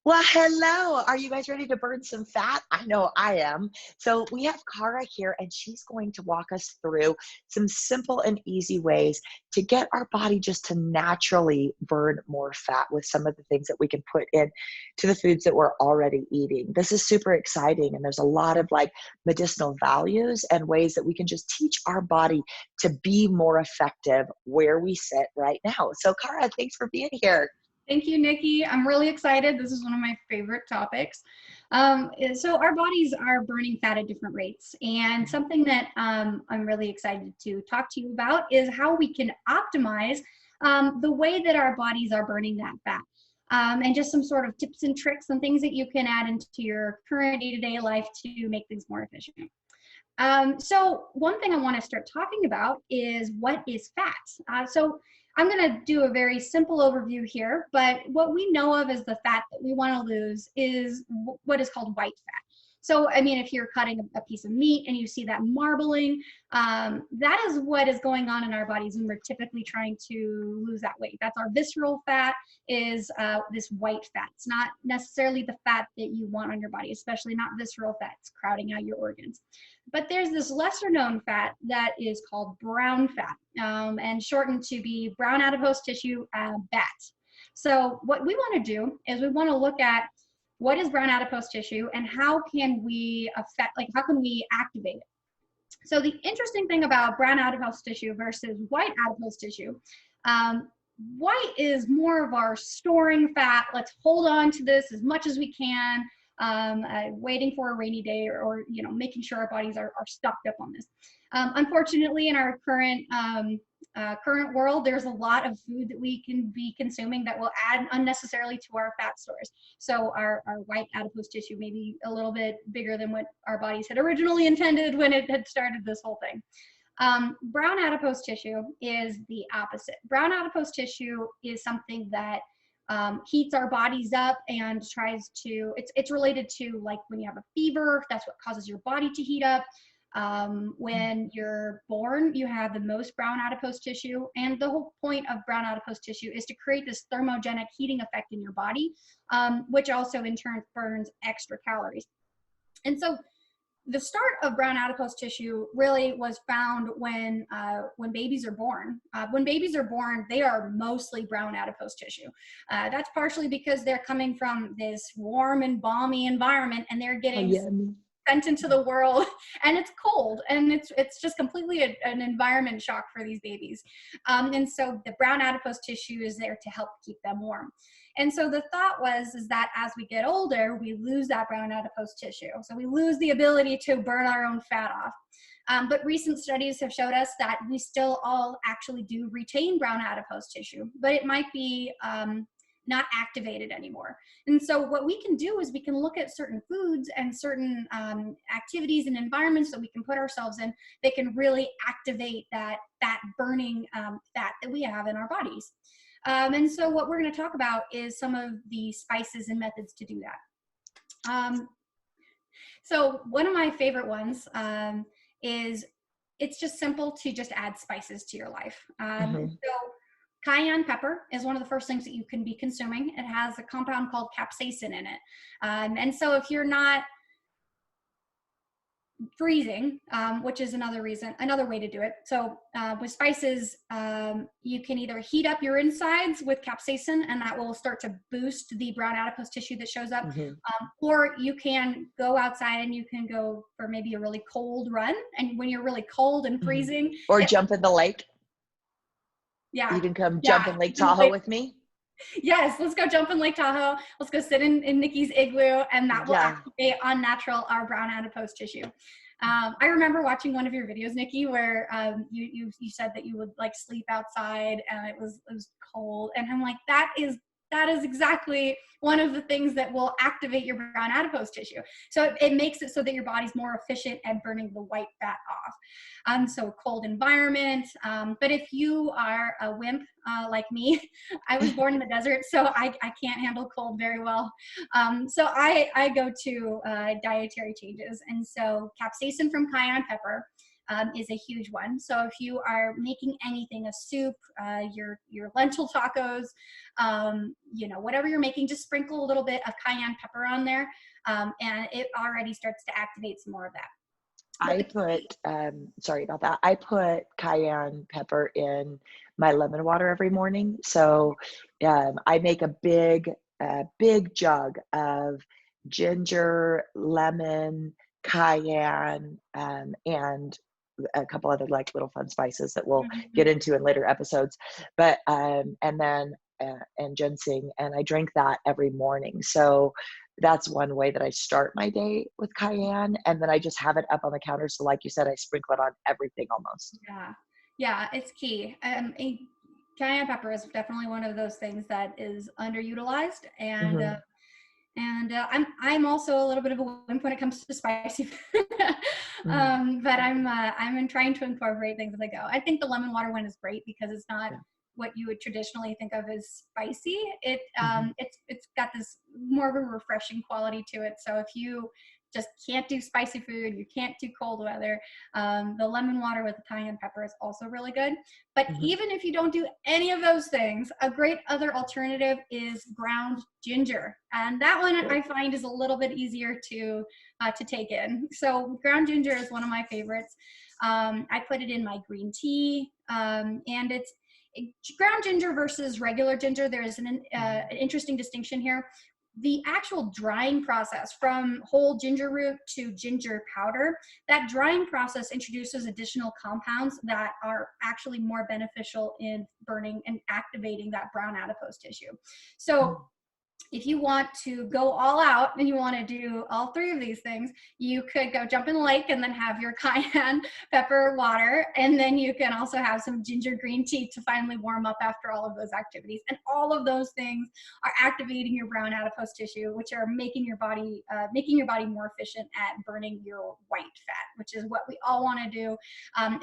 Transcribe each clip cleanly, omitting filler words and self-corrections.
Well, hello. Are you guys ready to burn some fat? I know I am. So, we have Cara here, and she's going to walk us through some simple and easy ways to get our body just to naturally burn more fat with some of the things that we can put in to the foods that we're already eating. This is super exciting, and there's a lot of like medicinal values and ways that we can just teach our body to be more effective where we sit right now. So, Cara, thanks for being here. Thank you, Nikki. I'm really excited. This is one of my favorite topics. So our bodies are burning fat at different rates. And something that I'm really excited to talk to you about is how we can optimize the way that our bodies are burning that fat. And just some sort of tips and tricks and things that you can add into your current day-to-day life to make things more efficient. So one thing I want to start talking about is what is fat. So I'm going to do a very simple overview here, but what we know of as the fat that we want to lose is what is called white fat. So, I mean, if you're cutting a piece of meat and you see that marbling, that is what is going on in our bodies when we're typically trying to lose that weight. That's our visceral fat, is this white fat. It's not necessarily the fat that you want on your body, especially not visceral fat. It's crowding out your organs. But there's this lesser known fat that is called brown fat, and shortened to be brown adipose tissue, BAT. So what we want to do is we want to look at what is brown adipose tissue and how can we how can we activate it. So the interesting thing about brown adipose tissue versus white adipose tissue, white is more of our storing fat. Let's hold on to this as much as we can, waiting for a rainy day, or making sure our bodies are stocked up on this. Unfortunately, in our current world, there's a lot of food that we can be consuming that will add unnecessarily to our fat stores. So our white adipose tissue may be a little bit bigger than what our bodies had originally intended when it had started this whole thing. Brown adipose tissue is the opposite. Brown adipose tissue is something that heats our bodies up and tries to, it's related to like when you have a fever, that's what causes your body to heat up. When you're born, you have the most brown adipose tissue, and the whole point of brown adipose tissue is to create this thermogenic heating effect in your body, which also in turn burns extra calories. And so the start of brown adipose tissue really was found when babies are born. When babies are born, they are mostly brown adipose tissue. That's partially because they're coming from this warm and balmy environment, and they're getting sent into the world, and it's cold, and it's just completely an environment shock for these babies. And so the brown adipose tissue is there to help keep them warm. And so the thought is that as we get older, we lose that brown adipose tissue. So we lose the ability to burn our own fat off. But recent studies have showed us that we still all actually do retain brown adipose tissue, but it might be not activated anymore. And so what we can do is we can look at certain foods and certain activities and environments that we can put ourselves in that can really activate that fat burning fat that we have in our bodies. And so what we're going to talk about is some of the spices and methods to do that. So one of my favorite ones is, it's just simple to just add spices to your life. So cayenne pepper is one of the first things that you can be consuming. It has a compound called capsaicin in it. And so if you're not freezing, which is another way to do it. So with spices, you can either heat up your insides with capsaicin, and that will start to boost the brown adipose tissue that shows up. Or you can go outside and you can go for maybe a really cold run. And when you're really cold and freezing, or jump in the lake. Yeah. You can come jump in Lake Tahoe with me. Yes, let's go jump in Lake Tahoe. Let's go sit in Nikki's igloo, and that will activate our brown adipose tissue. I remember watching one of your videos, Nikki, where you said that you would like sleep outside and it was cold, and I'm like, that is exactly one of the things that will activate your brown adipose tissue. So it makes it so that your body's more efficient at burning the white fat off. So cold environment. But if you are a wimp like me, I was born in the desert, so I can't handle cold very well. So I go to dietary changes. And so capsaicin from cayenne pepper, is a huge one. So if you are making anything, a soup, your lentil tacos, whatever you're making, just sprinkle a little bit of cayenne pepper on there, and it already starts to activate some more of that. But I put, sorry about that. I put cayenne pepper in my lemon water every morning. So I make a big jug of ginger, lemon, cayenne, and a couple other like little fun spices that we'll get into in later episodes. But and then and ginseng, and I drink that every morning. So that's one way that I start my day with cayenne, and then I just have it up on the counter. So like you said, I sprinkle it on everything almost. Yeah, it's key. Cayenne pepper is definitely one of those things that is underutilized, and I'm also a little bit of a wimp when it comes to spicy food. But I'm trying to incorporate things as I go. I think the lemon water one is great because it's not what you would traditionally think of as spicy. It's got this more of a refreshing quality to it. So if you just can't do spicy food, you can't do cold weather, the lemon water with the cayenne pepper is also really good. But even if you don't do any of those things, a great other alternative is ground ginger, and that one I find is a little bit easier to take in. So ground ginger is one of my favorites. I put it in my green tea, and it's ground ginger versus regular ginger. There is an interesting distinction here. The actual drying process from whole ginger root to ginger powder, that drying process introduces additional compounds that are actually more beneficial in burning and activating that brown adipose tissue. So if you want to go all out and you want to do all three of these things, you could go jump in the lake and then have your cayenne pepper water. And then you can also have some ginger green tea to finally warm up after all of those activities. And all of those things are activating your brown adipose tissue, which are making your body more efficient at burning your white fat, which is what we all want to do,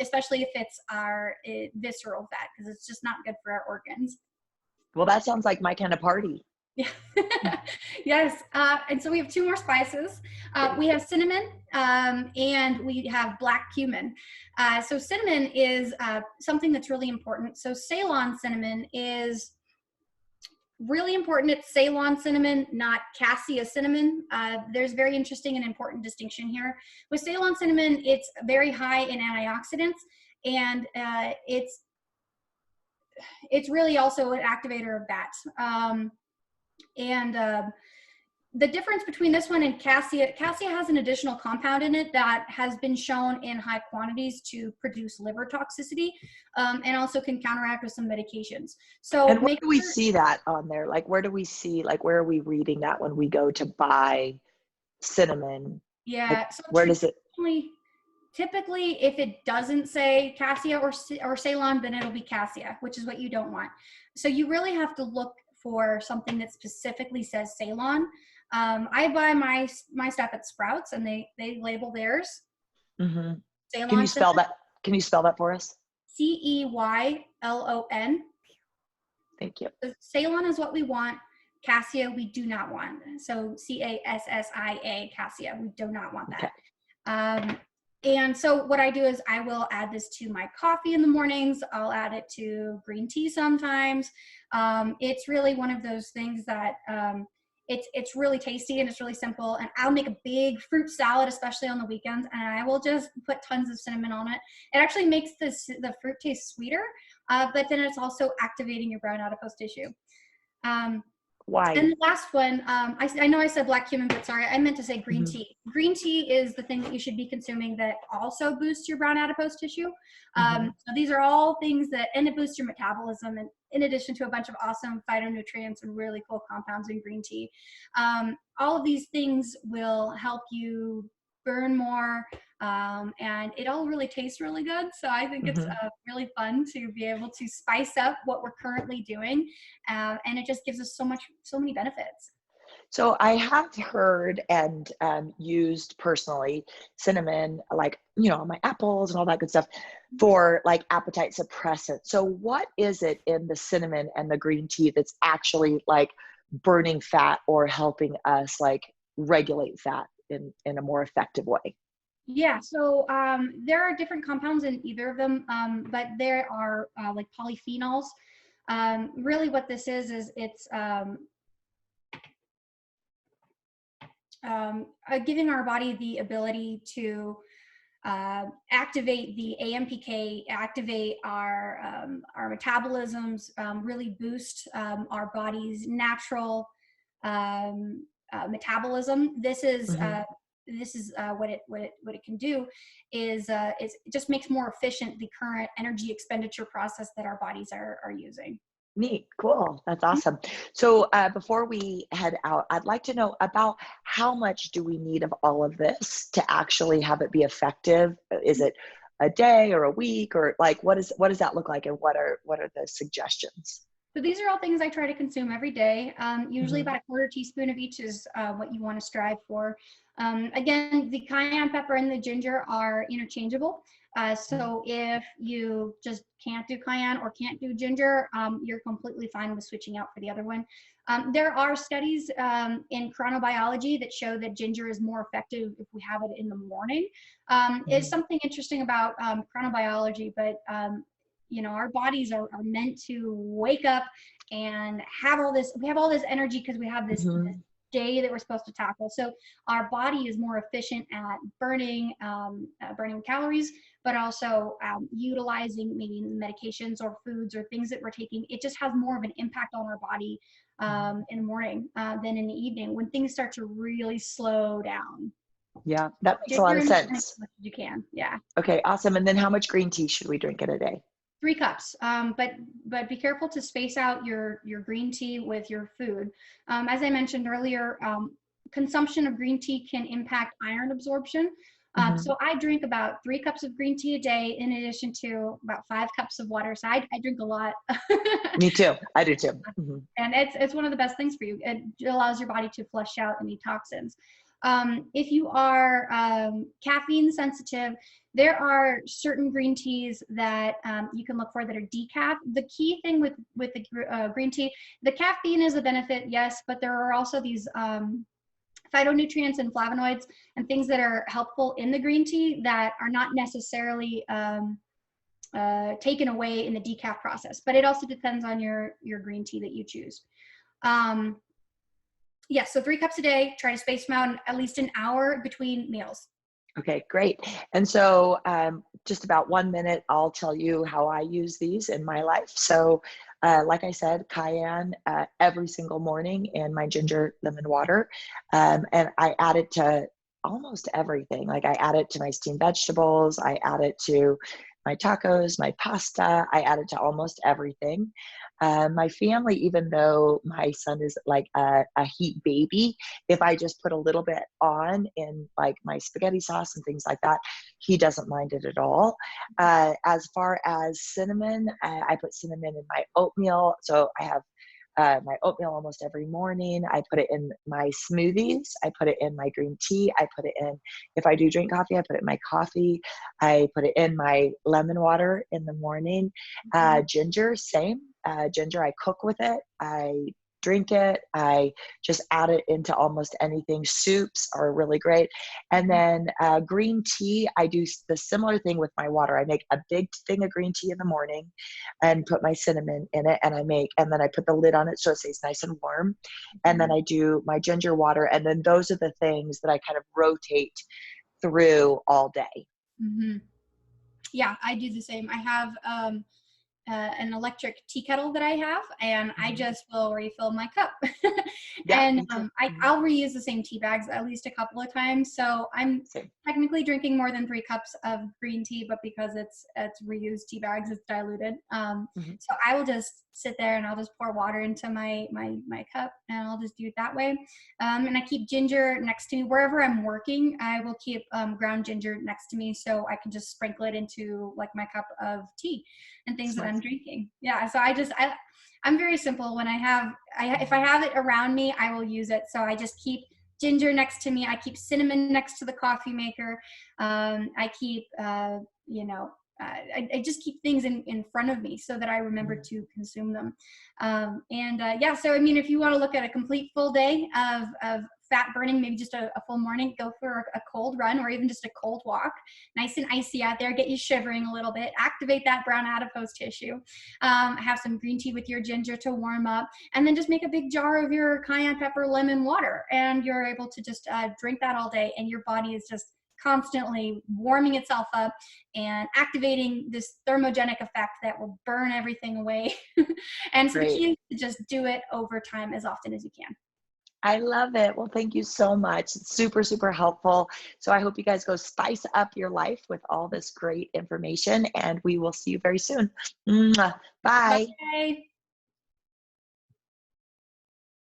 especially if it's our visceral fat, because it's just not good for our organs. Well, that sounds like my kind of party. Yeah. Yes. And so we have two more spices. We have cinnamon, and we have black cumin. So cinnamon is something that's really important. So Ceylon cinnamon is really important. It's Ceylon cinnamon, not cassia cinnamon. There's very interesting and important distinction here. With Ceylon cinnamon, it's very high in antioxidants, and it's really also an activator of that. The difference between this one and cassia has an additional compound in it that has been shown in high quantities to produce liver toxicity, and also can counteract with some medications. So and where do we see that on there? Like, where do we see, like, where are we reading that when we go to buy cinnamon? Yeah. Like, so where does it? Typically, if it doesn't say cassia or Ceylon, then it'll be cassia, which is what you don't want. So you really have to look for something that specifically says Ceylon. I buy my stuff at Sprouts, and they label theirs. Ceylon. Can you spell that? Can you spell that for us? Ceylon. Thank you. So Ceylon is what we want. Cassia we do not want. So CASSIA, cassia. We do not want that. Okay. And so what I do is I will add this to my coffee in the mornings. I'll add it to green tea sometimes. It's really one of those things that it's really tasty and it's really simple. And I'll make a big fruit salad, especially on the weekends, and I will just put tons of cinnamon on it. It actually makes the fruit taste sweeter, but then it's also activating your brown adipose tissue. Why? And the last one, I know I said black cumin, but sorry, I meant to say green tea. Green tea is the thing that you should be consuming that also boosts your brown adipose tissue. So these are all things and it boosts your metabolism, and in addition to a bunch of awesome phytonutrients and really cool compounds in green tea. All of these things will help you burn more, and it all really tastes really good. So I think it's really fun to be able to spice up what we're currently doing, and it just gives us so many benefits. So I have heard and used personally cinnamon, like, on my apples and all that good stuff for like appetite suppressant. So what is it in the cinnamon and the green tea that's actually like burning fat or helping us like regulate fat in a more effective way? Yeah, so there are different compounds in either of them, but there are like polyphenols. Really what this is it's giving our body the ability to activate the AMPK, activate our metabolisms, really boost our body's natural metabolism. This is what it can do is it just makes more efficient the current energy expenditure process that our bodies are using. Neat, cool. That's awesome. So before we head out, I'd like to know about how much do we need of all of this to actually have it be effective? Is it a day or a week, or like what does that look like, and what are the suggestions? So these are all things I try to consume every day. Usually Hmm. about a quarter teaspoon of each is what you want to strive for. Again, the cayenne pepper and the ginger are interchangeable. So if you just can't do cayenne or can't do ginger, you're completely fine with switching out for the other one. There are studies in chronobiology that show that ginger is more effective if we have it in the morning. It's Hmm. something interesting about chronobiology, but our bodies are meant to wake up and we have all this energy because we have this Hmm. day that we're supposed to tackle. So our body is more efficient at burning calories, but also utilizing maybe medications or foods or things that we're taking. It just has more of an impact on our body in the morning than in the evening when things start to really slow down. Yeah, that makes a lot Ginger of in the morning as sense. much as you can. Yeah. Okay, awesome. And then how much green tea should we drink in a day? 3 cups, but be careful to space out your green tea with your food. As I mentioned earlier, consumption of green tea can impact iron absorption. Hmm. So I drink about 3 cups of green tea a day, in addition to about 5 cups of water. So I drink a lot, Me too. I do too. Hmm. and it's one of the best things for you. It allows your body to flush out any toxins. If you are caffeine sensitive, there are certain green teas that you can look for that are decaf. The key thing with the green tea, the caffeine is a benefit, yes, but there are also these phytonutrients and flavonoids and things that are helpful in the green tea that are not necessarily taken away in the decaf process. But it also depends on your green tea that you choose. Um, yeah, so 3 cups a day. Try to space them out at least an hour between meals. Okay, great. And so, just about 1 minute, I'll tell you how I use these in my life. So, like I said, cayenne every single morning in my ginger lemon water. And I add it to almost everything. Like I add it to my steamed vegetables, I add it to my tacos, my pasta, I add it to almost everything. My family, even though my son is like a heat baby, if I just put a little bit on in like my spaghetti sauce and things like that, he doesn't mind it at all. As far as cinnamon, I put cinnamon in my oatmeal. So I have my oatmeal almost every morning. I put it in my smoothies. I put it in my green tea. I put it in, if I do drink coffee, I put it in my coffee. I put it in my lemon water in the morning. Mhm. Ginger, same. Ginger, I cook with it. I drink it. I just add it into almost anything. Soups are really great. And Mhm. then green tea, I do the similar thing with my water. I make a big thing of green tea in the morning and put my cinnamon in it, and then I put the lid on it so it stays nice and warm. And then Mhm. I do my ginger water. And then those are the things that I kind of rotate through all day. Mhm. Yeah, I do the same. I have an electric tea kettle that I have, and I Mhm. just will refill my cup. Yeah, And me too. Mhm. I'll reuse the same tea bags at least a couple of times. So I'm Same. technically drinking more than 3 cups of green tea, but because it's reused tea bags, it's diluted. Mhm. So I will just sit there and I'll just pour water into my cup, and I'll just do it that way. And I keep ginger next to me wherever I'm working. I will keep ground ginger next to me so I can just sprinkle it into like my cup of tea and things that Smart. I'm drinking. Yeah, so I'm very simple. When if I Mhm. have it around me, I will use it. So I just keep ginger next to me. I keep cinnamon next to the coffee maker. I keep you know I just keep things in front of me so that I remember Mhm. to consume them. And yeah, so I mean, if you want to look at a complete full day of fat burning, maybe just a full morning, go for a cold run or even just a cold walk, nice and icy out there, get you shivering a little bit, activate that brown adipose tissue. Have some green tea with your ginger to warm up, and then just make a big jar of your cayenne pepper lemon water, and you're able to just drink that all day, and your body is just constantly warming itself up and activating this thermogenic effect that will burn everything away. And so the Great. key is to just do it over time as often as you can. I love it. Well, thank you so much. It's super, super helpful. So I hope you guys go spice up your life with all this great information, and we will see you very soon. Mwah. Bye. Bye.